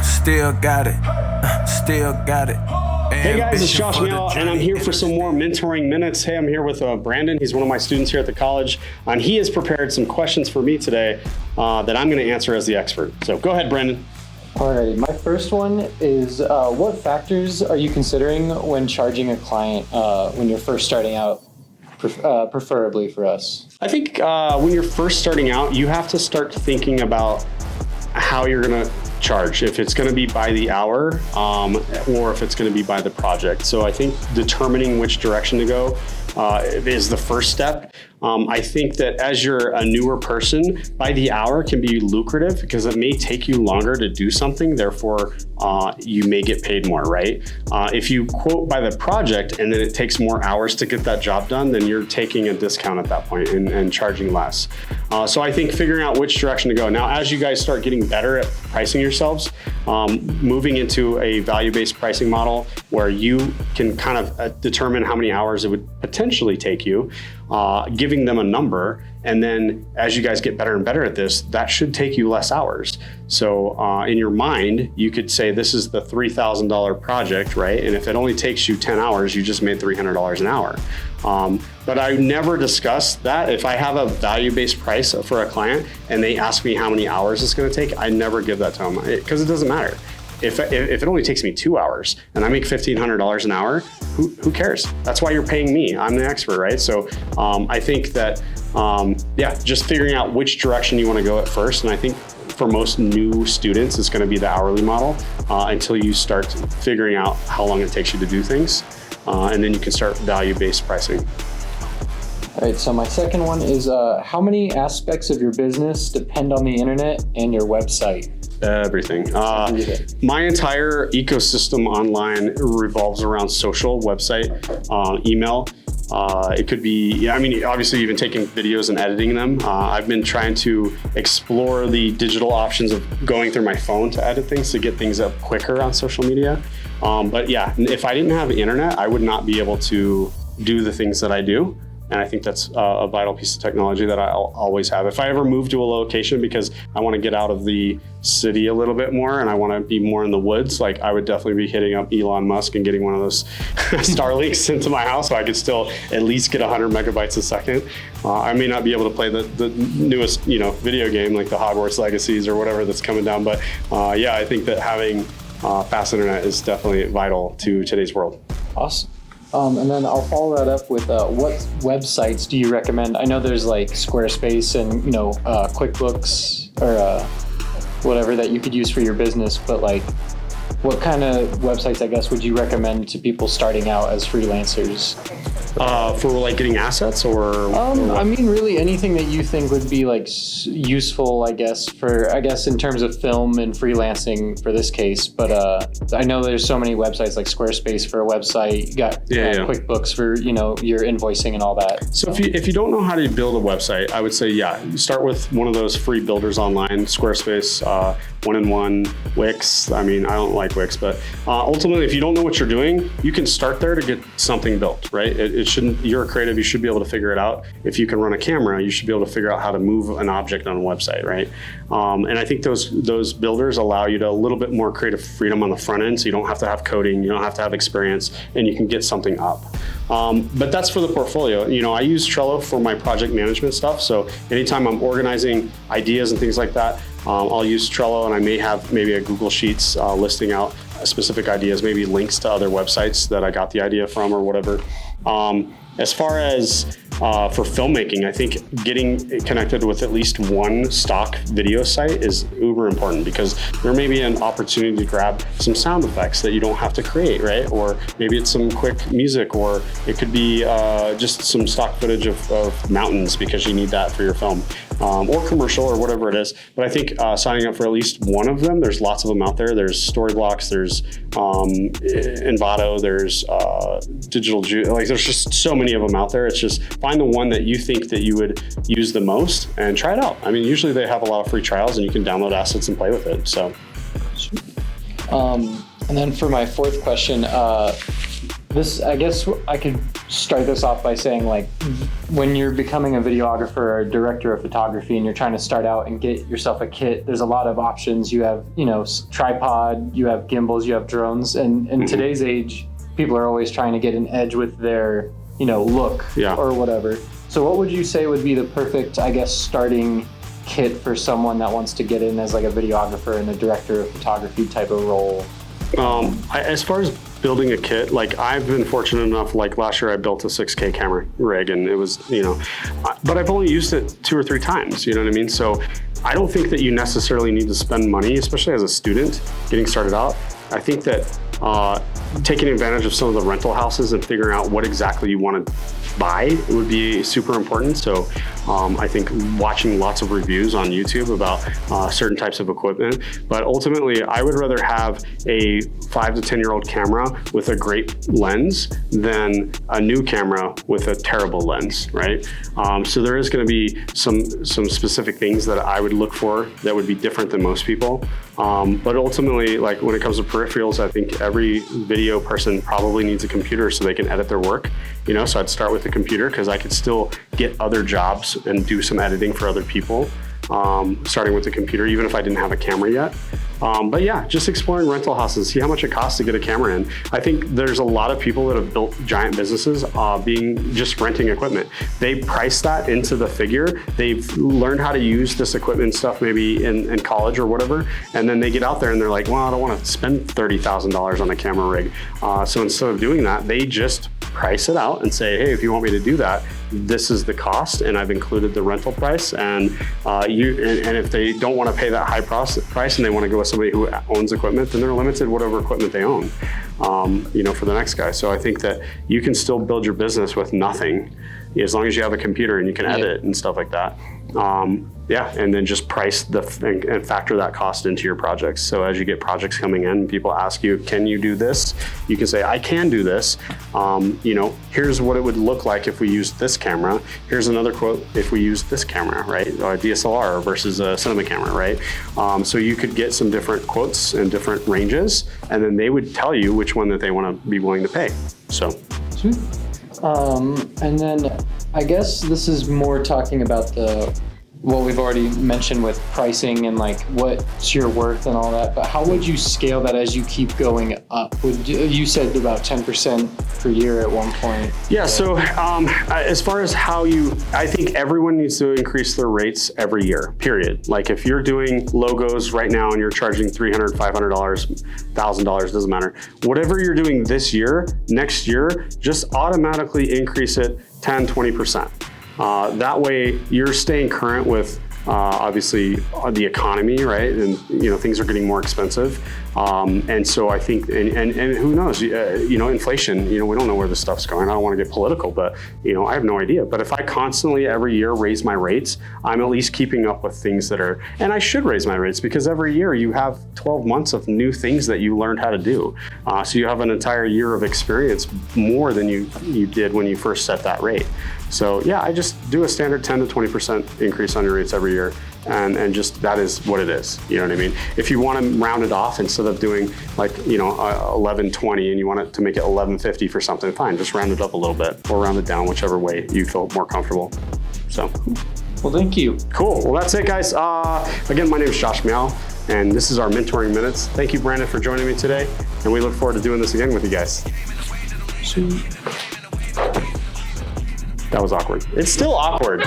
Still got it. Still got it. Hey guys, it's Josh Meow, and I'm here for some more mentoring minutes. Hey, I'm here with Brandon. He's one of my students here at the college, and he has prepared some questions for me today that I'm going to answer as the expert. So go ahead, Brandon. Alrighty, my first one is what factors are you considering when charging a client when you're first starting out, preferably for us? I think when you're first starting out, you have to start thinking about how you're going to charge, if it's going to be by the hour or if it's going to be by the project. So I think determining which direction to go is the first step. I think that as you're a newer person, by the hour can be lucrative because it may take you longer to do something, therefore you may get paid more, right? If you quote by the project and then it takes more hours to get that job done, then you're taking a discount at that point and charging less. So I think figuring out which direction to go. Now, as you guys start getting better at pricing yourselves, moving into a value-based pricing model where you can kind of determine how many hours it would potentially take you, giving them a number, and then as you guys get better and better at this, that should take you less hours. So in your mind, you could say this is the $3,000 project, right? And if it only takes you 10 hours, you just made $300 an hour. But I never discuss that. If I have a value-based price for a client and they ask me how many hours it's gonna take, I never give that to them because it doesn't matter. If it only takes me 2 hours and I make $1,500 an hour, who cares? That's why you're paying me. I'm the expert, right? So I think that, just figuring out which direction you want to go at first. And I think for most new students, it's going to be the hourly model until you start figuring out how long it takes you to do things. And then you can start value-based pricing. All right, so my second one is how many aspects of your business depend on the internet and your website? Everything. My entire ecosystem online revolves around social, website, email. It could be, obviously even taking videos and editing them. I've been trying to explore the digital options of going through my phone to edit things to get things up quicker on social media. But yeah, if I didn't have the internet, I would not be able to do the things that I do. And I think that's a vital piece of technology that I'll always have. If I ever move to a location because I want to get out of the city a little bit more and I want to be more in the woods, like I would definitely be hitting up Elon Musk and getting one of those Starlinks into my house so I could still at least get 100 megabytes a second. I may not be able to play the newest video game like the Hogwarts Legacies or whatever that's coming down, but I think that having fast internet is definitely vital to today's world. Awesome. And then I'll follow that up with what websites do you recommend? I know there's like Squarespace and QuickBooks or whatever that you could use for your business, but like what kind of websites, I guess, would you recommend to people starting out as freelancers? For like getting assets or really anything that you think would be like useful, I guess in terms of film and freelancing for this case. But I know there's so many websites like Squarespace for a website, you got QuickBooks for your invoicing and all that. So if you don't know how to build a website, I would say you start with one of those free builders online, Squarespace, One-in-One, Wix. I don't like Wix, but ultimately, if you don't know what you're doing, you can start there to get something built, right? You're a creative, you should be able to figure it out. If you can run a camera, you should be able to figure out how to move an object on a website, right? And I think those builders allow you to a little bit more creative freedom on the front end, so you don't have to have coding, you don't have to have experience, and you can get something up. But that's for the portfolio. I use Trello for my project management stuff, so anytime I'm organizing ideas and things like that, I'll use Trello, and I may have maybe a Google Sheets listing out specific ideas, maybe links to other websites that I got the idea from or whatever. As far as for filmmaking, I think getting connected with at least one stock video site is uber important because there may be an opportunity to grab some sound effects that you don't have to create, right? Or maybe it's some quick music, or it could be just some stock footage of mountains because you need that for your film, or commercial or whatever it is. But I think signing up for at least one of them, there's lots of them out there. There's Storyblocks, there's Envato, there's Digital Juice, like there's just so many of them out there. It's just find the one that you think that you would use the most and try it out. Usually they have a lot of free trials and you can download assets and play with it. So, and then for my fourth question, this, I guess I could start this off by saying, like, when you're becoming a videographer or a director of photography and you're trying to start out and get yourself a kit, there's a lot of options. You have, you know, tripod, you have gimbals, you have drones, and in today's age, people are always trying to get an edge with their, you know, look or whatever. So what would you say would be the perfect, I guess, starting kit for someone that wants to get in as like a videographer and a director of photography type of role? As far as building a kit, like I've been fortunate enough, like last year I built a 6K camera rig and it was, you know, but I've only used it 2 or 3 times, you know what I mean? So I don't think that you necessarily need to spend money, especially as a student getting started out. I think that taking advantage of some of the rental houses and figuring out what exactly you want to buy would be super important. So I think watching lots of reviews on YouTube about certain types of equipment, but ultimately I would rather have a 5 to 10-year-old camera with a great lens than a new camera with a terrible lens, right? So there is going to be some specific things that I would look for that would be different than most people. But ultimately, like when it comes to peripherals, I think every video person probably needs a computer so they can edit their work. You know, so I'd start with the computer because I could still get other jobs and do some editing for other people, starting with the computer, even if I didn't have a camera yet. But yeah, just exploring rental houses, see how much it costs to get a camera in. I think there's a lot of people that have built giant businesses just renting equipment. They price that into the figure. They've learned how to use this equipment and stuff maybe in college or whatever, and then they get out there and they're like, well, I don't want to spend $30,000 on a camera rig. So instead of doing that, they just price it out and say, hey, if you want me to do that, this is the cost, and I've included the rental price. And if they don't want to pay that high price and they want to go with somebody who owns equipment, then they're limited whatever equipment they own, you know, for the next guy. So I think that you can still build your business with nothing, as long as you have a computer and you can edit and stuff like that. Yeah, and then just price and factor that cost into your projects. So as you get projects coming in, people ask you, can you do this? You can say, I can do this. You know, here's what it would look like if we used this camera. Here's another quote if we used this camera, right? Or a DSLR versus a cinema camera, right? So you could get some different quotes and different ranges, and then they would tell you which one that they want to be willing to pay. So. Sweet. And then I guess this is more talking about what we've already mentioned with pricing and like what's your worth and all that, but how would you scale that as you keep going up? You said about 10% per year at one point. Yeah, so as far as I think everyone needs to increase their rates every year, period. Like if you're doing logos right now and you're charging $300, $500, $1,000, doesn't matter. Whatever you're doing this year, next year, just automatically increase it 10, 20%. That way you're staying current with obviously the economy, right? And you know, things are getting more expensive. And so I think, and who knows, you know, inflation, you know, we don't know where this stuff's going. I don't want to get political, but you know, I have no idea. But if I constantly every year raise my rates, I'm at least keeping up with things that are, and I should raise my rates because every year you have 12 months of new things that you learned how to do. So you have an entire year of experience more than you did when you first set that rate. So yeah, I just do a standard 10 to 20% increase on your rates every year. And just that is what it is. You know what I mean? If you want to round it off instead of doing like, you know, 1120 and you want it to make it 1150 for something, fine, just round it up a little bit or round it down, whichever way you feel more comfortable. So. Well, thank you. Cool. Well, that's it, guys. Again, my name is Josh Meow, and this is our Mentoring Minutes. Thank you, Brandon, for joining me today. And we look forward to doing this again with you guys. That was awkward. It's still awkward.